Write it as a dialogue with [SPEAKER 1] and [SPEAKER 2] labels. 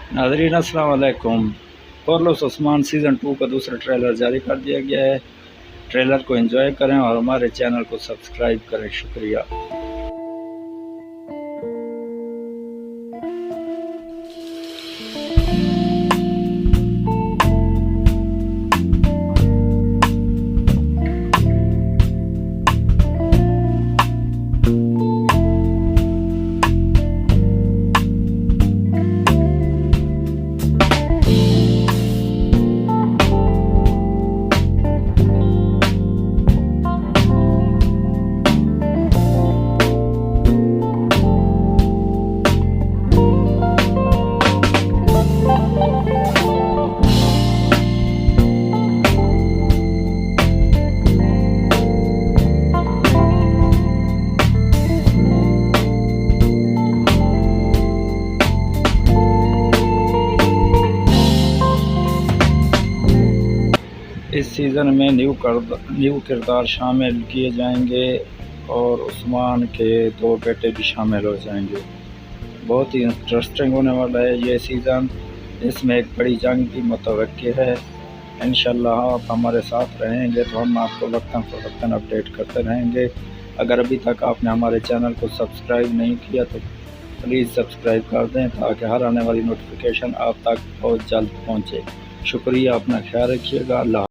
[SPEAKER 1] नाज़रीन अस्सलाम वालेकुम। कुरलुस उस्मान सीज़न 2 का दूसरा ट्रेलर जारी कर दिया गया है। ट्रेलर को एंजॉय करें और हमारे चैनल को सब्सक्राइब करें। शुक्रिया। इस सीज़न में न्यू किरदार शामिल किए जाएंगे और उस्मान के 2 बेटे भी शामिल हो जाएंगे। बहुत ही इंटरेस्टिंग होने वाला है ये सीज़न। इसमें एक बड़ी जंग भी मुतवक्की है। इंशाल्लाह आप हमारे साथ रहेंगे तो हम आपको वक्तन फ़वक्तन अपडेट करते रहेंगे। अगर अभी तक आपने हमारे चैनल को सब्सक्राइब नहीं किया तो प्लीज़ सब्सक्राइब कर दें ताकि हर आने वाली नोटिफिकेशन आप तक बहुत जल्द पहुँचे। शुक्रिया, अपना ख्याल रखिएगा। अल्लाह।